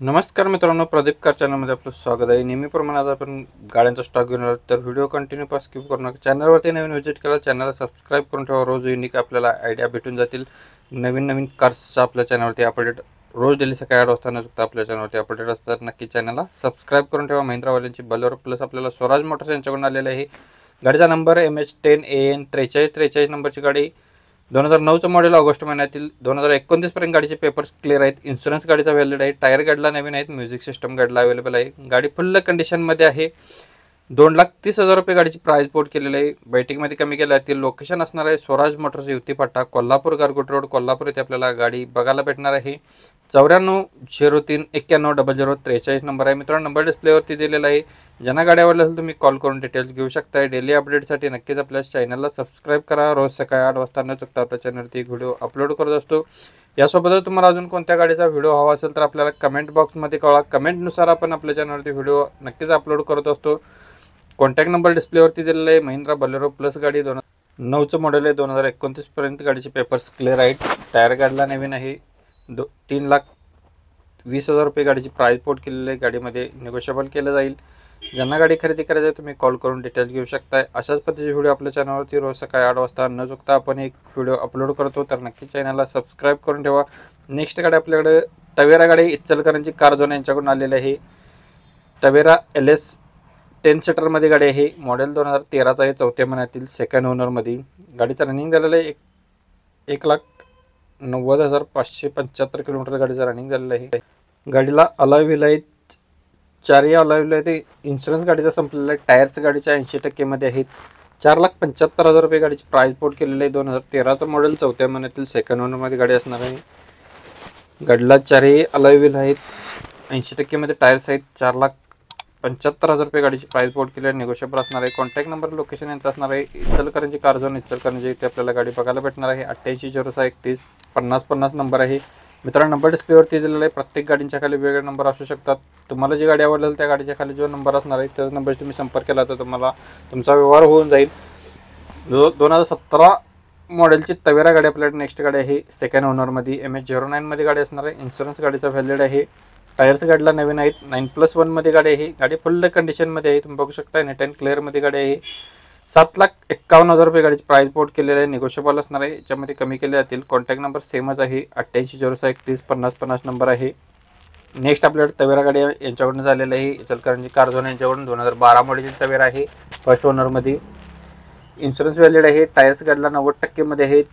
नमस्कार मित्रांनो, प्रदीप कार चॅनलमध्ये आपलं स्वागत आहे। नेहमीप्रमाणे आज आपण गाड्यांचा स्टॉक घेऊन आलो, तर व्हिडिओ कंटिन्यू पास स्किप करू नका। चॅनलवरती नवीन व्हिजिट केला, चॅनलला सबस्क्राईब करून ठेवा। रोज युनिक आपल्याला आयडिया भेटून जातील। नवीन कार्सचा आपल्या चॅनलवरती अपडेट रोज डेली सकाळी 8 वाजता न चुकता आपल्या चॅनलवरती अपडेट असतात। नक्की चॅनलला सबस्क्राईब करून ठेवा। महिंद्रावाल्यांची बलेरो प्लस आपल्याला स्वराज मोटर्स यांच्याकडून आलेलं आहे। गाडीचा नंबर MH10AN 4343 नंबरची गाडी 2009चं मॉडेल, ऑगस्ट महिन्यातील 2029 पर्यंत गाडीचे पेपर्स क्लिअर आहेत। इन्शुरन्स गाडीचा व्हॅलिड आहे। टायर गाडीला नवीन आहेत। म्युझिक सिस्टम गाडीला अवेलेबल आहे। गाडी फुल कंडिशनमध्ये आहे। 2,30,000 रुपये गाडीची प्राइस बोर्ड केलेली आहे। बैठकीमध्ये कमी केलं आहे। लोकेशन असणार आहे स्वराज मोटर्स युवती फाटा, कोल्हापूर गारगोट रोड, कोल्हापूर येथे आपल्याला गाडी बघायला भेटणार आहे। 9403910043 नंबर आहे मित्रांनो। नंबर डिस्प्लेवरती दिलेला आहे। ज्यांना गाडी आवडली असेल तुम्ही कॉल करून डिटेल्स घेऊ शकता। डेली अपडेटसाठी नक्कीच आपल्या चॅनलला सबस्क्राईब करा। रोज सकाळी 8 वाजता न चुकता आपल्या चॅनलवरती एक व्हिडिओ अपलोड करत असतो। यासोबतच तुम्हाला अजून कोणत्या गाडीचा व्हिडिओ हवा असेल तर आपल्याला कमेंट बॉक्समध्ये कळवा। कमेंटनुसार आपण आपल्या चॅनलवरती व्हिडिओ नक्कीच अपलोड करत असतो। कॉन्टॅक्ट नंबर डिस्प्लेवरती दिलेला आहे। महिंद्रा बलेरो प्लस गाडी 2009चं मॉडेल आहे। 2029 पर्यंत गाडीचे पेपर्स क्लिअर आहेत। टायर गाडीला नवीन आहे। 3,20,000 रुपये गाडीची प्राइस बोर्ड केलेली आहे। गाडीमध्ये निगोशिएबल केलं जाईल। ज्यांना गाडी खरेदी करायची आहे तुम्ही कॉल करून डिटेल्स घेऊ शकताय। अशाच पद्धतीचे व्हिडिओ आपल्या चॅनलवरती रोज सकाळी 8 वाजता न चुकता आपण एक व्हिडिओ अपलोड करतो, तर नक्की चॅनलला सबस्क्राईब करून ठेवा। नेक्स्ट गाडी आपल्याकडे टवेरा गाडी इचलकरंजी कार झोन यांच्याकडून आलेली आहे। टवेरा LS 10 सीटरमध्ये गाडी आहे। मॉडेल 2013चा आहे। 4थ्या महिन्यातील सेकंड ओनरमध्ये गाडीचं रनिंग झालेलं आहे। 1,90,575 किलोमीटर गाडीचं रनिंग झालेलं आहे। गाडीला अलॉय व्हील आहेत। 4 अलॉय व्हील आहेत। इन्शुरन्स गाडीचा संपलेला आहे। टायर्स गाडीच्या 80% मध्ये आहेत। 4,75,000 रुपये गाडीची प्राइस बोर्ड केलेली आहे। 2013चं मॉडेल 4थ्या महिन्यातील सेकंड ओनरमध्ये गाडी असणार आहे। गाडीला 4 अलॉय व्हील आहेत। 80% मध्ये टायर्स आहेत। 4,75,000 रुपये गाडीची प्राइस बोर्ड केली आहे। निगोशिएबल असणार आहे। कॉन्टॅक्ट नंबर लोकेशन यांचा असणार आहे इचलकरंजी कार झोन, इचलकरंजी इथे आपल्याला गाडी बघायला भेटणार आहे। 8806315050 नंबर आहे मित्रांनो। नंबर डिस्प्लेवरती दिलेला आहे। प्रत्येक गाडींच्या खाली वेगळे नंबर असू शकतात। तुम्हाला जी गाडी आवडेल त्या गाडीच्या खाली जो नंबर असणार आहे त्याच नंबरशी तुम्ही संपर्क केला तर तुम्हाला तुमचा व्यवहार होऊन जाईल। 2017 मॉडेलची तवेरा गाडी आपल्याकडे नेक्स्ट गाडी आहे। सेकंड ओनरमध्ये MH09 मध्ये गाडी असणार आहे। इन्शुरन्स गाडीचा व्हॅलिड आहे। टायर्स गाडीला नवीन आहेत। 9+1 मध्ये गाडी आहे। गाडी फुल कंडिशनमध्ये आहे। तुम्ही बघू शकता नेट अँड क्लिअरमध्ये गाडी आहे। 7,51,000 रुपये गाडीची प्राइस बोर्ड केलेली आहे। निगोशिएबल असणार आहे। याच्यामध्ये कमी केले जातील। कॉन्टॅक्ट नंबर सेमच आहे 8806315050 नंबर आहे। नेक्स्ट आपल्याकडे तवेरा गाडी यांच्याकडून झालेलं आहे। इचलकरंजी कार झोन यांच्याकडून 2012 मॉडेलची तवेरा आहे। फर्स्ट ओनरमध्ये इन्शुरन्स व्हॅलिड आहे। टायर्स गाडीला 90% मध्ये आहेत।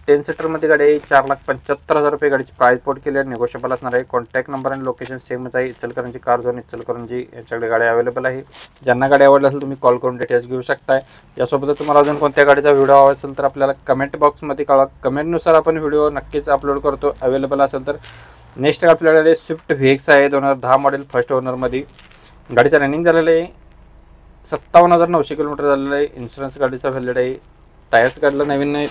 10 सीटरमध्ये गाडी आहे। 4,75,000 रुपये गाडीची प्राइस बोर्ड केली आहे। निगोशिएबल असणार आहे। कॉन्टॅक्ट नंबर आणि लोकेशन सेमच आहे। इचलकरंजी कार झोन, इचलकरंजी यांच्याकडे गाडी अवेलेबल आहे। ज्यांना गाडी आवडली असेल तुम्ही कॉल करून डिटेल्स घेऊ शकताय। यासोबत तुम्हाला अजून कोणत्या गाडीचा व्हिडिओ हवा असेल तर आपल्याला कमेंट बॉक्समध्ये कळवा। कमेंटनुसार आपण व्हिडिओ नक्कीच अपलोड करतो। अवेलेबल असेल तर नेक्स्ट आपल्याकडे स्विफ्ट VX आहे। 2010 मॉडेल फर्स्ट ओनरमध्ये गाडीचं रनिंग झालेलं आहे। 57,900 किलोमीटर झालेलं आहे। इन्शुरन्स गाडीचा व्हॅलिड आहे। टायर्स गाडीला नवीन आहे।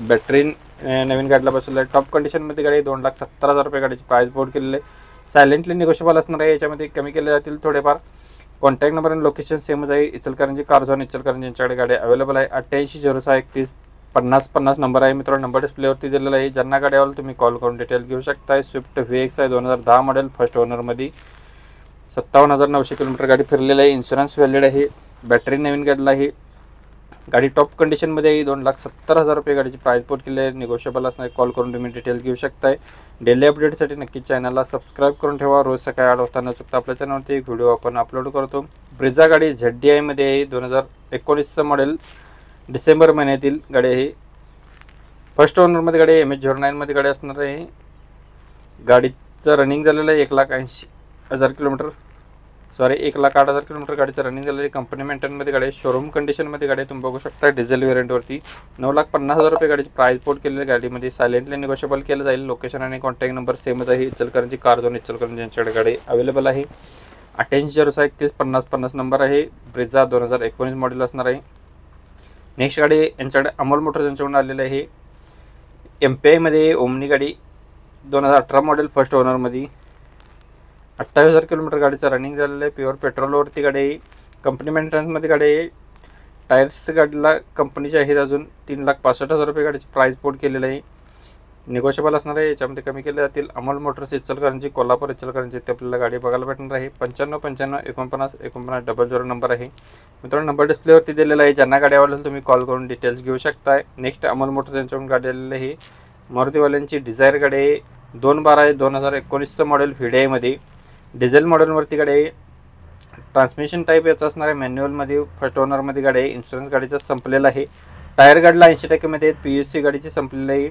बॅटरी नवीन गाडीला बसवलं आहे। टॉप कंडिशनमध्ये गाडी 2,70,000 रुपये गाडीची प्राइस बोर्ड केलेली आहे। सायलेंटली निगोशिएबल असणार आहे। याच्यामध्ये कमी केले जातील थोडेफार। कॉन्टॅक्ट नंबर आणि लोकेशन सेमच आहे। इचलकरंजी कार झोन, इचलकरंजी यांच्याकडे गाडी अवेलेबल आहे। 8806315050 नंबर आहे मित्रांनो। नंबर डिस्प्लेवरती दिलेला आहे। ज्यांना गाडी आवडेल तुम्ही कॉल करून डिटेल घेऊ शकताय। स्विफ्ट VX आहे। 2010 मॉडेल फर्स्ट ओनरमध्ये 57,900 किलोमीटर गाडी फिरलेली आहे। इन्शुरन्स व्हॅलिड आहे। बॅटरी नवीन गाडीला आहे। गाडी टॉप कंडिशनमध्ये आहे। 2,70,000 रुपये गाडीची प्राइस बोर्ड केली आहे। निगोशिएबल असणार। कॉल करून तुम्ही डिटेल घेऊ शकताय। डेली अपडेटसाठी नक्की चॅनलला सबस्क्राईब करून ठेवा। रोज सकाळी 8 वाजता न चुकता आपल्या चॅनलवरती एक व्हिडिओ आपण अपलोड करतो। ब्रिझा गाडी ZDI मध्ये आहे। 2019चं मॉडेल डिसेंबर महिन्यातील गाडी आहे। फर्स्ट ओनरमध्ये गाडी MH09 मध्ये गाडी असणार आहे। गाडीचं रनिंग झालेलं आहे 1,80,000 किलोमीटर, 1,08,000 किलोमीटर गाडीचं रनिंग झालेलं आहे। कंपनी मेंटेनमध्ये गाडी आहे। शोरूम कंडिशनमध्ये गाडी तुम्ही बघू शकता। डिझेल व्हेरियंटवरती 9,50,000 रुपये गाडीची प्राइस बोर्ड केलेली आहे। गाडीमध्ये सायलेंटली निगोशिएबल केलं जाईल। लोकेशन आणि कॉन्टॅक्ट नंबर सेमच आहे। इचलकरंजी कार झोन, इचलकरंजी यांच्याकडे गाडी अवेलेबल आहे। 8806315050 नंबर आहे। ब्रिझा 2019 मॉडेल असणार आहे। नेक्स्ट गाडी यांच्याकडे अमोल मोटर्स यांच्याकडून आलेलं आहे। MPI मध्ये ओमनी गाडी 2018 मॉडेल फर्स्ट ओनरमध्ये 28,000 किलोमीटर गाडीचं रनिंग झालेलं आहे। प्युअर पेट्रोलवरती गाडी आहे। कंपनी मेंटेनन्समध्ये गाडी आहे। टायर्स गाडीला कंपनीचे आहेत। अजून 3,65,000 रुपये गाडीची प्राइस बोर्ड केलेलं आहे। निगोशिएबल असणार आहे. याच्यामध्ये कमी केले जातील. अमोल मोटर्स इचलकरंजी, कोल्हापूर इचलकरंजी ते आपल्याला गाडी बघायला भेटणार आहे. 9595494900 नंबर आहे मित्रांनो. नंबर डिस्प्लेवरती दिलेला आहे. ज्यांना गाडी आवडेल तुम्ही कॉल करून डिटेल्स घेऊ शकताय. नेक्स्ट अमोल मोटर्स यांच्याकडून गाडी आलेली आहे. मारुतीवाल्यांची डिझायर गाडी आहे. 2/12/2019 मॉडेल व्हीडीआयमध्ये डिझेल मॉडेलवरती गाडी आहे. ट्रान्समिशन टाईप याचा असणार आहे. मॅन्युअलमध्ये फर्स्ट ओनरमध्ये गाडी आहे. इन्शुरन्स गाडीचा संपलेला आहे. टायर गाडीला 80% मध्ये आहेत. PUC गाडीची संपलेली आहे.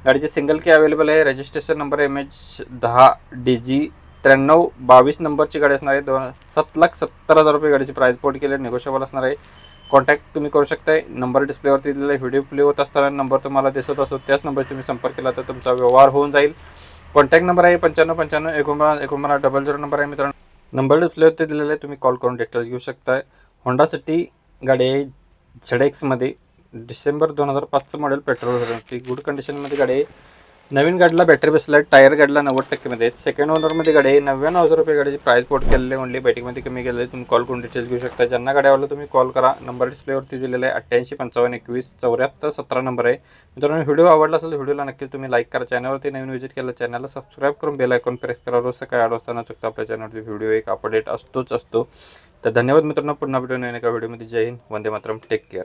गाडीचे सिंगल की अवेलेबल आहे. रजिस्ट्रेशन नंबर MH10DG 9322 नंबरची गाडी असणार आहे. 7,70,000 रुपये गाडीची प्राइस पोर्ट केली. निगोशिएबल असणार आहे. कॉन्टॅक्ट तुम्ही करू शकताय. नंबर डिस्प्लेवरती दिलेला आहे. व्हिडिओ प्ले होत असताना नंबर तुम्हाला दिसत असतो त्याच नंबर तुम्ही संपर्क केला तर तुमचा व्यवहार होऊन जाईल. कॉन्टॅक्ट नंबर आहे 9595494900 नंबर आहे मित्रांनो. नंबर डिस्प्लेवरती दिलेला आहे. तुम्ही कॉल करून डिटेल्स घेऊ शकताय. होंडा सिटी गाडी आहे ZX मध्ये. डिसेंबर 2005 मॉडेल पेट्रोल ती गुड कंडिशनमध्ये गाडी आहे. नवीन गाडीला बॅटरी बसला. टायर गाडीला 90% मध्ये आहेत. सेकंड ओनरमध्ये गाडी आहे. 99,000 रुपये गाडीची प्राइस पोर्ट केलेली आहे. ओनली बैटिंगमध्ये कमी केलेली आहे. तुम्ही कॉल करून डिटेल्स घेऊ शकता. ज्यांना गाडी आवडलं तुम्ही कॉल करा. नंबर डिस्प्लेवरती दिलेला आहे. 8855217417 नंबर आहे मित्रांनो. व्हिडिओ आवडला असेल तर व्हिडिओला नक्कीच तुम्ही लाईक करा. चॅनलवरती नवीन व्हिजिट केलं चॅनलला सबस्क्राईब करून बेल आयकॉन प्रेस करा. रोज सकाळी 8 वाजता न चुकता आपल्या चॅनलवरती व्हिडिओ एक अपडेट असतो. तर धन्यवाद मित्रांनो. पुन्हा भेटून एका व्हिडिओमध्ये. जय हिंद, वंदे मातरम, टेक केअर.